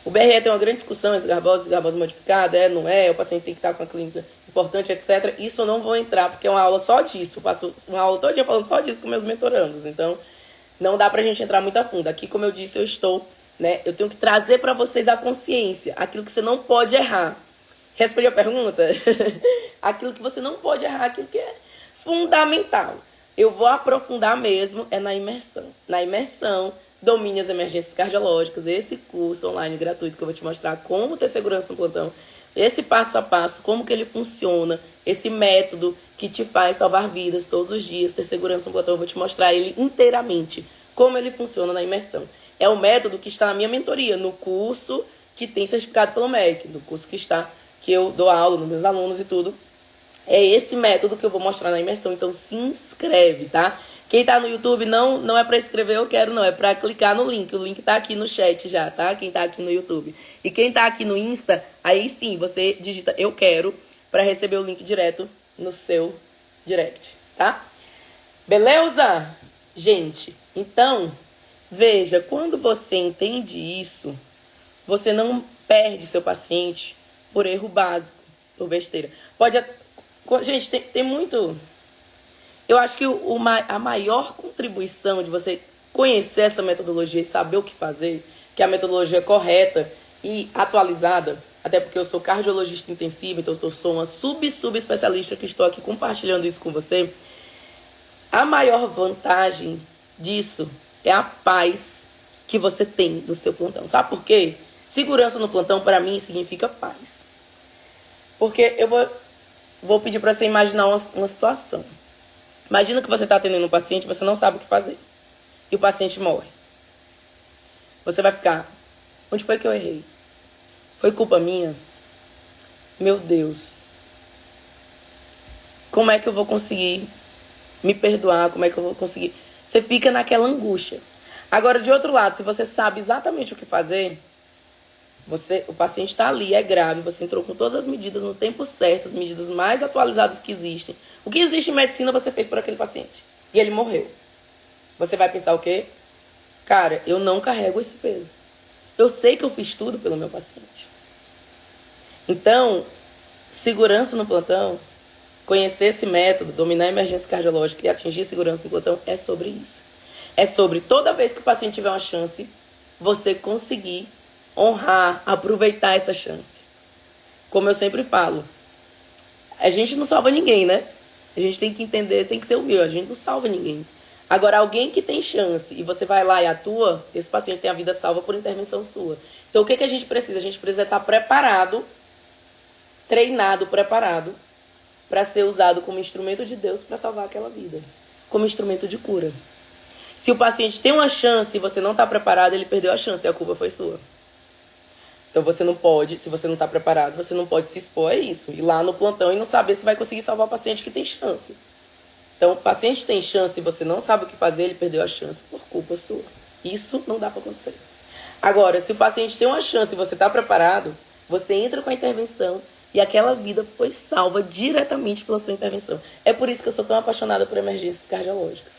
O BRE tem uma grande discussão, esgarbose modificada, não é, o paciente tem que estar com a clínica importante, etc. Isso eu não vou entrar, porque é uma aula só disso. Eu passo uma aula todo dia falando só disso com meus mentorandos. Então, não dá pra gente entrar muito a fundo. Aqui, como eu disse, eu estou, né, eu tenho que trazer pra vocês a consciência, aquilo que você não pode errar. Respondi a pergunta? Aquilo que você não pode errar, aquilo que é fundamental. Eu vou aprofundar mesmo, é na imersão. Na imersão, domine as emergências cardiológicas, esse curso online gratuito que eu vou te mostrar como ter segurança no plantão, esse passo a passo, como que ele funciona, esse método que te faz salvar vidas todos os dias, ter segurança no plantão, eu vou te mostrar ele inteiramente, como ele funciona na imersão. É um método que está na minha mentoria, no curso que tem certificado pelo MEC, no curso que eu dou aula nos meus alunos e tudo. É esse método que eu vou mostrar na imersão, então se inscreve, tá? Quem tá no YouTube não é pra escrever eu quero, não. É pra clicar no link. O link tá aqui no chat já, tá? Quem tá aqui no YouTube. E quem tá aqui no Insta, aí sim, você digita eu quero pra receber o link direto no seu direct, tá? Beleza? Gente, então, veja, quando você entende isso, você não perde seu paciente por erro básico, por besteira. Gente, tem muito... Eu acho que a maior contribuição de você conhecer essa metodologia e saber o que fazer, que a metodologia é correta e atualizada, até porque eu sou cardiologista intensiva, então eu sou uma sub-especialista que estou aqui compartilhando isso com você. A maior vantagem disso é a paz que você tem no seu plantão. Sabe por quê? Segurança no plantão, para mim, significa paz. Porque eu vou pedir para você imaginar uma situação. Imagina que você está atendendo um paciente, você não sabe o que fazer. E o paciente morre. Você vai ficar, onde foi que eu errei? Foi culpa minha? Meu Deus. Como é que eu vou conseguir me perdoar? Como é que eu vou conseguir? Você fica naquela angústia. Agora, de outro lado, se você sabe exatamente o que fazer, o paciente está ali, é grave, você entrou com todas as medidas no tempo certo, as medidas mais atualizadas que existem. O que existe em medicina você fez por aquele paciente. E ele morreu. Você vai pensar o quê? Cara, eu não carrego esse peso. Eu sei que eu fiz tudo pelo meu paciente. Então, segurança no plantão, conhecer esse método, dominar a emergência cardiológica e atingir segurança no plantão é sobre isso. É sobre toda vez que o paciente tiver uma chance, você conseguir honrar, aproveitar essa chance. Como eu sempre falo, a gente não salva ninguém, né? A gente tem que entender, tem que ser humilde, a gente não salva ninguém. Agora, alguém que tem chance e você vai lá e atua, esse paciente tem a vida salva por intervenção sua. Então, o que a gente precisa? A gente precisa estar preparado, treinado, preparado, para ser usado como instrumento de Deus para salvar aquela vida. Como instrumento de cura. Se o paciente tem uma chance e você não está preparado, ele perdeu a chance e a culpa foi sua. Então você não pode, se você não está preparado, você não pode se expor a isso. Ir lá no plantão e não saber se vai conseguir salvar o paciente que tem chance. Então o paciente tem chance e você não sabe o que fazer, ele perdeu a chance por culpa sua. Isso não dá para acontecer. Agora, se o paciente tem uma chance e você está preparado, você entra com a intervenção e aquela vida foi salva diretamente pela sua intervenção. É por isso que eu sou tão apaixonada por emergências cardiológicas.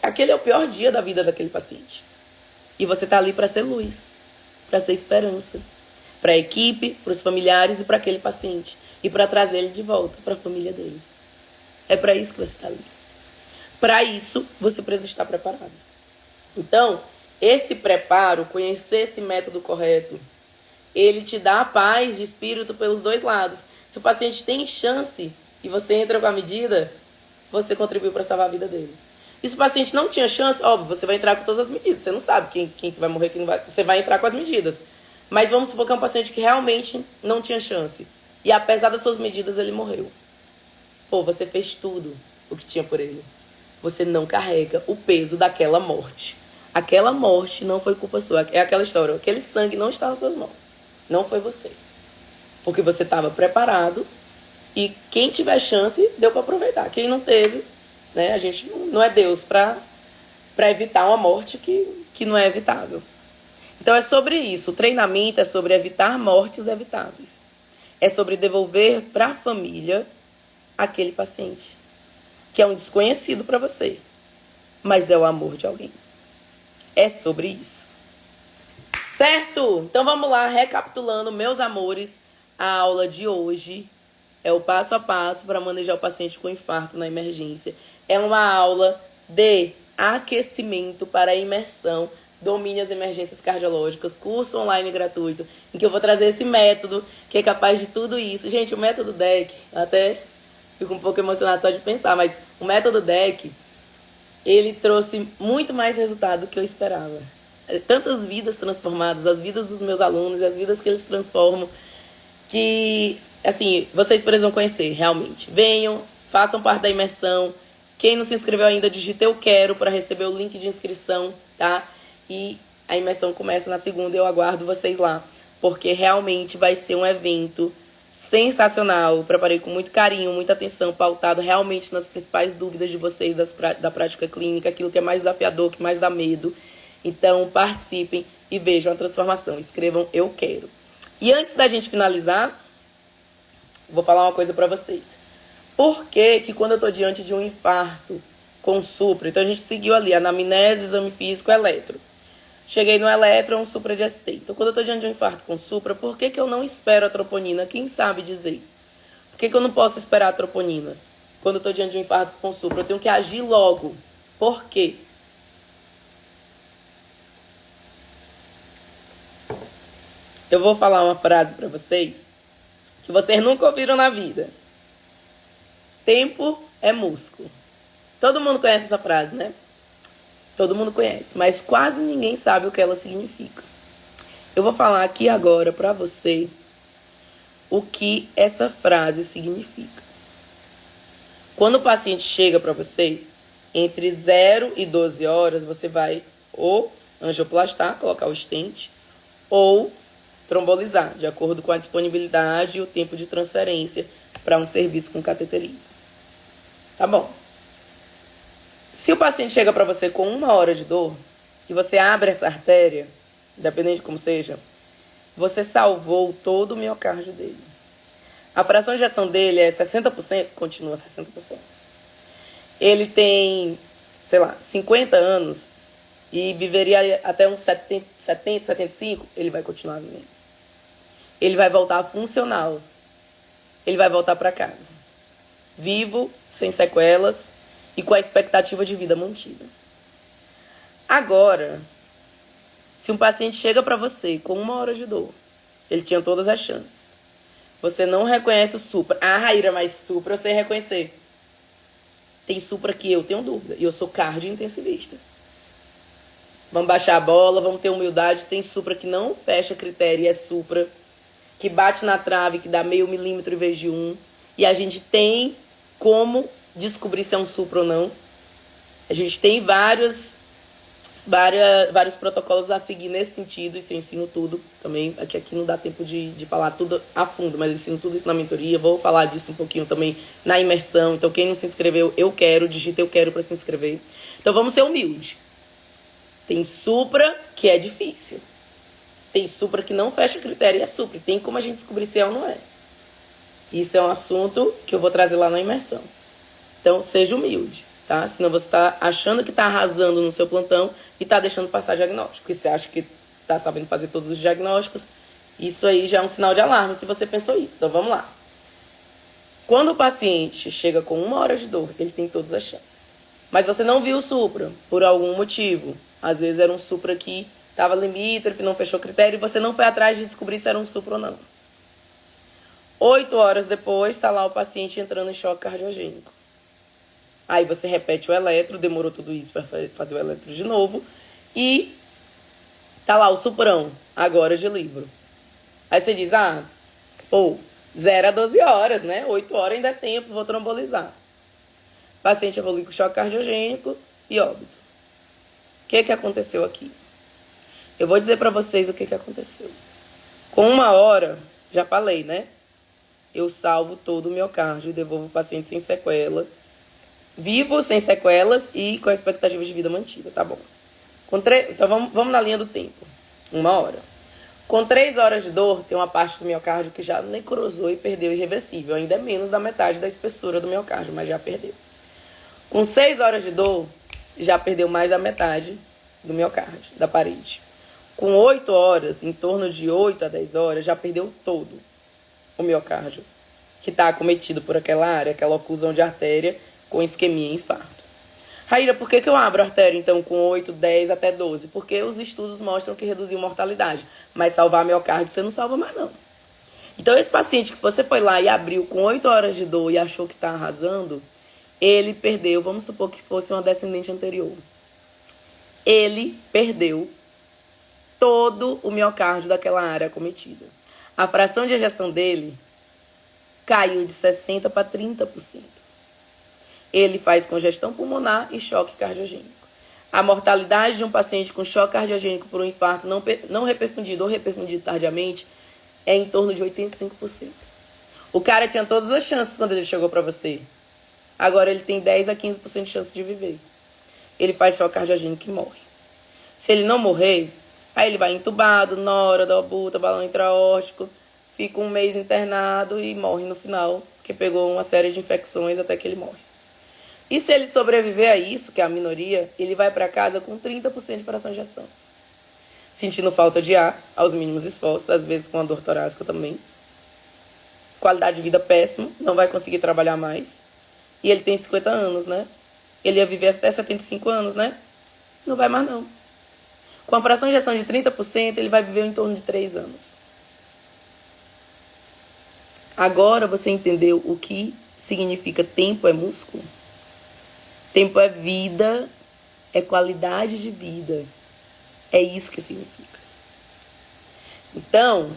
Aquele é o pior dia da vida daquele paciente. E você está ali para ser luz, para ser esperança, para a equipe, para os familiares e para aquele paciente. E para trazer ele de volta para a família dele. É para isso que você está ali. Para isso, você precisa estar preparado. Então, esse preparo, conhecer esse método correto, ele te dá a paz de espírito pelos dois lados. Se o paciente tem chance e você entra com a medida, você contribuiu para salvar a vida dele. E se o paciente não tinha chance, óbvio, você vai entrar com todas as medidas. Você não sabe quem vai morrer, quem não vai. Você vai entrar com as medidas. Mas vamos supor que é um paciente que realmente não tinha chance. E apesar das suas medidas, ele morreu. Pô, você fez tudo o que tinha por ele. Você não carrega o peso daquela morte. Aquela morte não foi culpa sua. É aquela história. Aquele sangue não está nas suas mãos. Não foi você. Porque você estava preparado. E quem tiver chance, deu para aproveitar. Quem não teve, né? A gente não é Deus para evitar uma morte que não é evitável. Então é sobre isso. O treinamento é sobre evitar mortes evitáveis. É sobre devolver para a família aquele paciente, que é um desconhecido para você, mas é o amor de alguém. É sobre isso. Certo? Então vamos lá, recapitulando, meus amores, a aula de hoje é o passo a passo para manejar o paciente com infarto na emergência. É uma aula de aquecimento para a imersão, domine as emergências cardiológicas, curso online gratuito, em que eu vou trazer esse método que é capaz de tudo isso. Gente, o método DEC, até fico um pouco emocionado só de pensar, mas o método DEC, ele trouxe muito mais resultado do que eu esperava. Tantas vidas transformadas, as vidas dos meus alunos, as vidas que eles transformam, que, assim, vocês precisam conhecer, realmente. Venham, façam parte da imersão. Quem não se inscreveu ainda, digita eu quero para receber o link de inscrição, tá? E a imersão começa na segunda, eu aguardo vocês lá, porque realmente vai ser um evento sensacional. Eu preparei com muito carinho, muita atenção, pautado realmente nas principais dúvidas de vocês da prática clínica, aquilo que é mais desafiador, que mais dá medo. Então, participem e vejam a transformação. Escrevam eu quero. E antes da gente finalizar, vou falar uma coisa para vocês. Por que quando eu estou diante de um infarto com supra, então a gente seguiu ali anamnese, exame físico, eletro. Cheguei no eletro, é um supra de ST. Então, quando eu estou diante de um infarto com supra, por que eu não espero a troponina? Quem sabe dizer? Por que eu não posso esperar a troponina? Quando eu estou diante de um infarto com supra, eu tenho que agir logo. Por quê? Eu vou falar uma frase para vocês que vocês nunca ouviram na vida. Tempo é músculo. Todo mundo conhece essa frase, né? Todo mundo conhece, mas quase ninguém sabe o que ela significa. Eu vou falar aqui agora para você o que essa frase significa. Quando o paciente chega para você, entre 0 e 12 horas, você vai ou angioplastar, colocar o stent, ou trombolizar, de acordo com a disponibilidade e o tempo de transferência para um serviço com cateterismo. Tá bom. Se o paciente chega para você com 1 hora de dor, e você abre essa artéria, independente de como seja, você salvou todo o miocárdio dele. A fração de ejeção dele é 60%, continua 60%. Ele tem, sei lá, 50 anos e viveria até uns 70, 75, ele vai continuar vivendo. ele vai voltar funcional. Ele vai voltar para casa, vivo, sem sequelas e com a expectativa de vida mantida. Agora, se um paciente chega para você com 1 hora de dor, ele tinha todas as chances. Você não reconhece o supra. Ah, Raíra, mas supra eu sei reconhecer. Tem supra que eu tenho dúvida. E eu sou cardio-intensivista. Vamos baixar a bola, vamos ter humildade. Tem supra que não fecha critério e é supra. Que bate na trave, que dá meio milímetro em vez de 1. E a gente tem como descobrir se é um supra ou não. A gente tem vários protocolos a seguir nesse sentido. Isso eu ensino tudo também. Aqui não dá tempo de falar tudo a fundo, mas eu ensino tudo isso na mentoria. Vou falar disso um pouquinho também na imersão. Então quem não se inscreveu, eu quero. Digita eu quero para se inscrever. Então vamos ser humildes. Tem supra que é difícil. Tem supra que não fecha critério e é supra. Tem como a gente descobrir se é ou não é. Isso é um assunto que eu vou trazer lá na imersão. Então seja humilde. Tá? Senão você está achando que está arrasando no seu plantão e está deixando passar diagnóstico. E você acha que está sabendo fazer todos os diagnósticos. Isso aí já é um sinal de alarme se você pensou isso. Então vamos lá. Quando o paciente chega com 1 hora de dor, ele tem todas as chances. Mas você não viu o supra por algum motivo. Às vezes era um supra que estava limítrofe, não fechou critério e você não foi atrás de descobrir se era um supra ou não. 8 horas depois, está lá o paciente entrando em choque cardiogênico. Aí você repete o eletro, demorou tudo isso para fazer o eletro de novo. E tá lá o suprão, agora de livro. Aí você diz, 0 a 12 horas, né? 8 horas ainda é tempo, vou trombolizar. O paciente evolui com choque cardiogênico e óbito. O que aconteceu aqui? Eu vou dizer para vocês o que aconteceu. Com 1 hora, já falei, né? Eu salvo todo o miocárdio e devolvo o paciente sem sequela. Vivo, sem sequelas e com a expectativa de vida mantida, tá bom. Então vamos na linha do tempo. 1 hora. Com 3 horas de dor, tem uma parte do miocárdio que já necrosou e perdeu irreversível. Ainda é menos da metade da espessura do miocárdio, mas já perdeu. Com 6 horas de dor, já perdeu mais da metade do miocárdio, da parede. Com 8 horas, em torno de 8 a 10 horas, já perdeu todo o miocárdio, que está acometido por aquela área, aquela oclusão de artéria, com isquemia e infarto. Raíra, por que eu abro a artéria, então, com 8, 10 até 12? Porque os estudos mostram que reduziu mortalidade. Mas salvar miocárdio, você não salva mais, não. Então, esse paciente que você foi lá e abriu com 8 horas de dor e achou que está arrasando, ele perdeu, vamos supor que fosse uma descendente anterior. Ele perdeu todo o miocárdio daquela área acometida. A fração de ejeção dele caiu de 60% para 30%. Ele faz congestão pulmonar e choque cardiogênico. A mortalidade de um paciente com choque cardiogênico por um infarto não reperfundido ou reperfundido tardiamente é em torno de 85%. O cara tinha todas as chances quando ele chegou para você. Agora ele tem 10 a 15% de chance de viver. Ele faz choque cardiogênico e morre. Se ele não morrer, aí ele vai entubado, nora, dobuta, balão intraórtico, fica 1 mês internado e morre no final, porque pegou uma série de infecções até que ele morre. E se ele sobreviver a isso, que é a minoria, ele vai para casa com 30% de fração de ejeção. Sentindo falta de ar, aos mínimos esforços, às vezes com a dor torácica também. Qualidade de vida péssima, não vai conseguir trabalhar mais. E ele tem 50 anos, né? Ele ia viver até 75 anos, né? Não vai mais, não. Com a fração de ejeção de 30%, ele vai viver em torno de 3 anos. Agora você entendeu o que significa tempo é músculo? Tempo é vida, é qualidade de vida. É isso que significa. Então,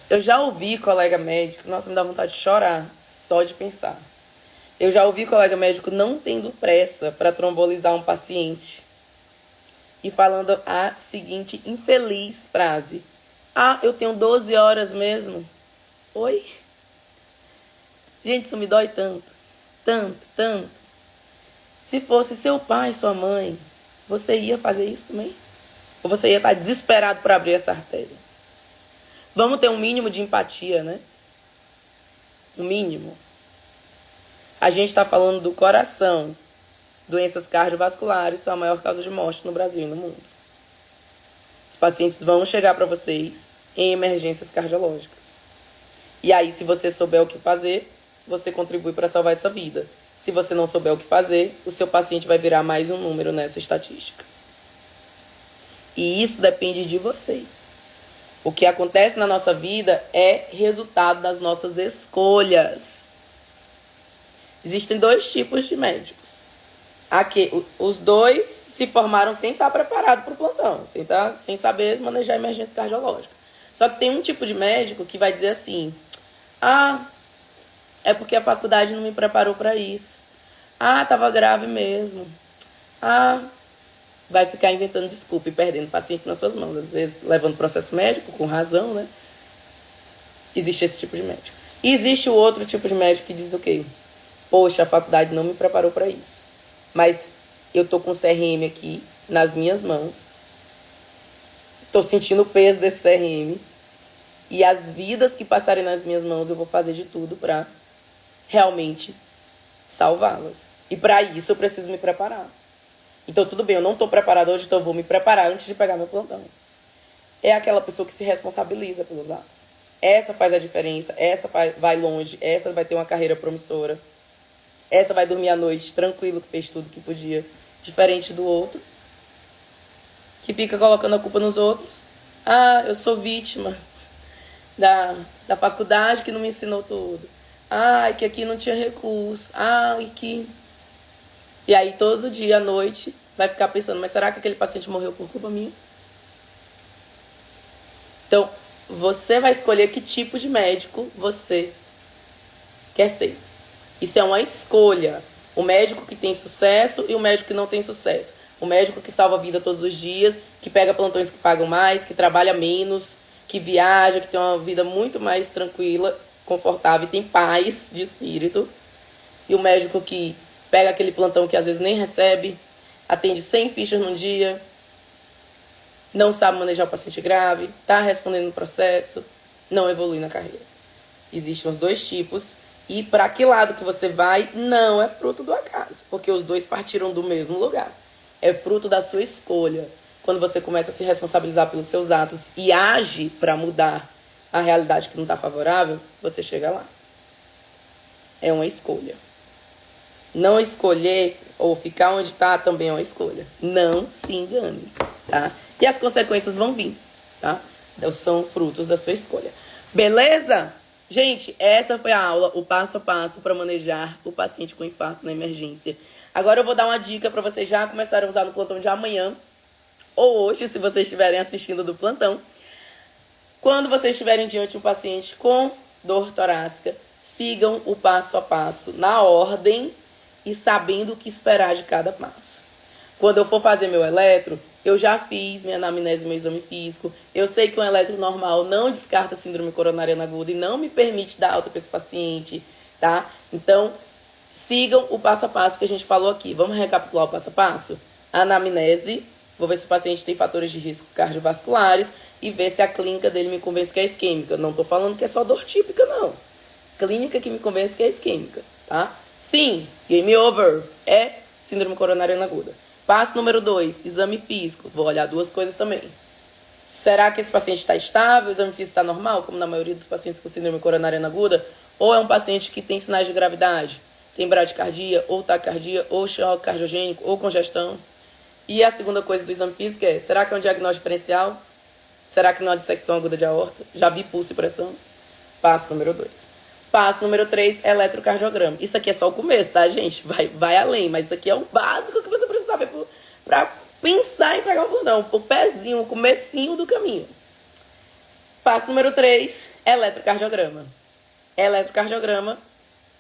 eu já ouvi colega médico, nossa, me dá vontade de chorar, só de pensar. Eu já ouvi colega médico não tendo pressa para trombolizar um paciente e falando a seguinte infeliz frase. Eu tenho 12 horas mesmo. Oi? Gente, isso me dói tanto, tanto, tanto. Se fosse seu pai, sua mãe, você ia fazer isso também? Ou você ia estar desesperado para abrir essa artéria? Vamos ter um mínimo de empatia, né? Um mínimo. A gente está falando do coração. Doenças cardiovasculares são a maior causa de morte no Brasil e no mundo. Os pacientes vão chegar para vocês em emergências cardiológicas. E aí, se você souber o que fazer, você contribui para salvar essa vida. Se você não souber o que fazer, o seu paciente vai virar mais um número nessa estatística. E isso depende de você. O que acontece na nossa vida é resultado das nossas escolhas. Existem dois tipos de médicos. Aqui, os dois se formaram sem estar preparados para o plantão, sem saber manejar emergência cardiológica. Só que tem um tipo de médico que vai dizer assim: ah, é porque a faculdade não me preparou para isso. Ah, estava grave mesmo. Ah, vai ficar inventando desculpa e perdendo o paciente nas suas mãos. Às vezes levando processo médico, com razão, né? Existe esse tipo de médico. E existe o outro tipo de médico que diz o quê? Poxa, a faculdade não me preparou para isso. Mas eu tô com o CRM aqui nas minhas mãos. Tô sentindo o peso desse CRM. E as vidas que passarem nas minhas mãos, eu vou fazer de tudo para realmente salvá-las. E para isso eu preciso me preparar. Então tudo bem, eu não tô preparado hoje, então eu vou me preparar antes de pegar meu plantão. É aquela pessoa que se responsabiliza pelos atos. Essa faz a diferença, essa vai longe, essa vai ter uma carreira promissora. Essa vai dormir à noite tranquilo, que fez tudo que podia. Diferente do outro, que fica colocando a culpa nos outros. Ah, eu sou vítima da faculdade que não me ensinou tudo. Ai, que aqui não tinha recurso. Ai, que... E aí, todo dia à noite, vai ficar pensando, mas será que aquele paciente morreu por culpa minha? Então, você vai escolher que tipo de médico você quer ser. Isso é uma escolha. O médico que tem sucesso e o médico que não tem sucesso. O médico que salva a vida todos os dias, que pega plantões que pagam mais, que trabalha menos, que viaja, que tem uma vida muito mais tranquila, confortável e tem paz de espírito. E o médico que pega aquele plantão que às vezes nem recebe, atende 100 fichas num dia, não sabe manejar o paciente grave, está respondendo no processo, não evolui na carreira. Existem os dois tipos. E para que lado que você vai, não é fruto do acaso, porque os dois partiram do mesmo lugar. É fruto da sua escolha. Quando você começa a se responsabilizar pelos seus atos e age para mudar a realidade que não está favorável, você chega lá. É uma escolha. Não escolher ou ficar onde está também é uma escolha. Não se engane, tá? E as consequências vão vir, tá? Então, são frutos da sua escolha. Beleza? Gente, essa foi a aula, o passo a passo para manejar o paciente com infarto na emergência. Agora eu vou dar uma dica para vocês já começarem a usar no plantão de amanhã, ou hoje, se vocês estiverem assistindo do plantão. Quando vocês estiverem diante de um paciente com dor torácica, sigam o passo a passo na ordem e sabendo o que esperar de cada passo. Quando eu for fazer meu eletro, eu já fiz minha anamnese e meu exame físico. Eu sei que um eletro normal não descarta síndrome coronariana aguda e não me permite dar alta para esse paciente, tá? Então, sigam o passo a passo que a gente falou aqui. Vamos recapitular o passo a passo? Anamnese, vou ver se o paciente tem fatores de risco cardiovasculares e ver se a clínica dele me convence que é isquêmica. Não tô falando que é só dor típica, não. Clínica que me convence que é isquêmica, tá? Sim, game over, é síndrome coronariana aguda. Passo número 2, exame físico. Vou olhar duas coisas também. Será que esse paciente está estável? O exame físico está normal, como na maioria dos pacientes com síndrome coronariana aguda? Ou é um paciente que tem sinais de gravidade? Tem bradicardia, ou taquicardia, ou choque cardiogênico, ou congestão? E a segunda coisa do exame físico é, será que é um diagnóstico diferencial? Será que não é uma dissecção aguda de aorta? Já vi pulso e pressão? Passo número 2. Passo número 3, eletrocardiograma. Isso aqui é só o começo, tá, gente? Vai além, mas isso aqui é o básico que você precisa saber para pensar em pegar o plantão. O pezinho, o comecinho do caminho. Passo número 3, eletrocardiograma. Eletrocardiograma,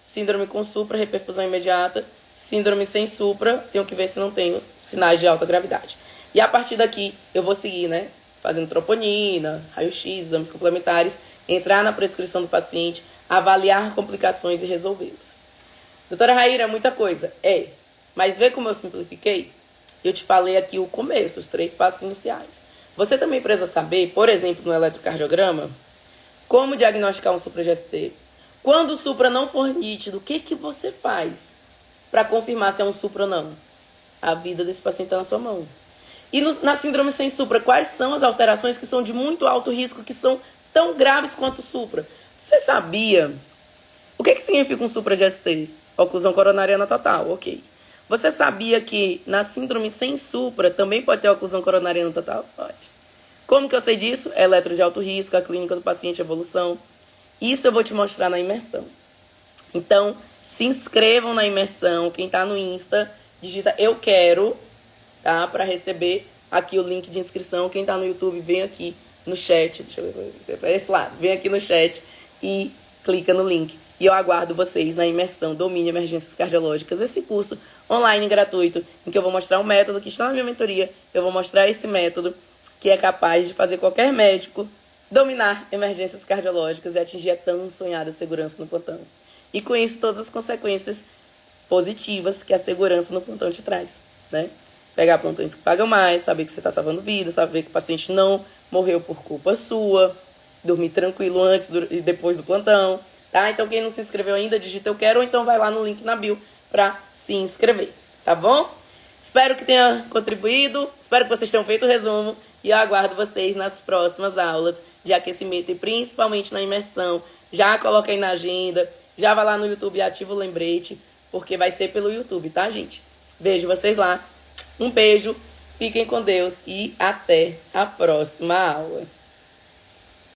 síndrome com supra, reperfusão imediata. Síndrome sem supra, tenho que ver se não tenho sinais de alta gravidade. E a partir daqui, eu vou seguir, né? Fazendo troponina, raio-x, exames complementares, entrar na prescrição do paciente, avaliar complicações e resolvê-las. Doutora Raíra, é muita coisa. É, mas vê como eu simplifiquei? Eu te falei aqui o começo, os 3 passos iniciais. Você também precisa saber, por exemplo, no eletrocardiograma, como diagnosticar um supra-GST. Quando o supra não for nítido, o que você faz para confirmar se é um supra ou não? A vida desse paciente está na sua mão. E na síndrome sem supra, quais são as alterações que são de muito alto risco, que são tão graves quanto o supra? Você sabia? O que significa um supra de ST? Oclusão coronariana total, ok. Você sabia que na síndrome sem supra também pode ter oclusão coronariana total? Pode. Como que eu sei disso? Eletro de alto risco, a clínica do paciente, evolução. Isso eu vou te mostrar na imersão. Então, se inscrevam na imersão. Quem tá no Insta, digita eu quero, tá? Para receber aqui o link de inscrição. Quem tá no YouTube, vem aqui no chat. Deixa eu ver para esse lado. Vem aqui no chat e clica no link. E eu aguardo vocês na imersão Domine Emergências Cardiológicas, esse curso online gratuito, em que eu vou mostrar um método que está na minha mentoria. Eu vou mostrar esse método que é capaz de fazer qualquer médico dominar emergências cardiológicas e atingir a tão sonhada segurança no plantão. E com isso, todas as consequências positivas que a segurança no plantão te traz, né? Pegar plantões que pagam mais, saber que você está salvando vida, saber que o paciente não morreu por culpa sua, dormir tranquilo antes e depois do plantão, tá? Então, quem não se inscreveu ainda, digita eu quero, ou então vai lá no link na bio para se inscrever, tá bom? Espero que tenha contribuído, espero que vocês tenham feito o resumo e eu aguardo vocês nas próximas aulas de aquecimento e principalmente na imersão. Já coloca aí na agenda, já vai lá no YouTube e ativa o lembrete, porque vai ser pelo YouTube, tá, gente? Vejo vocês lá. Um beijo, fiquem com Deus e até a próxima aula.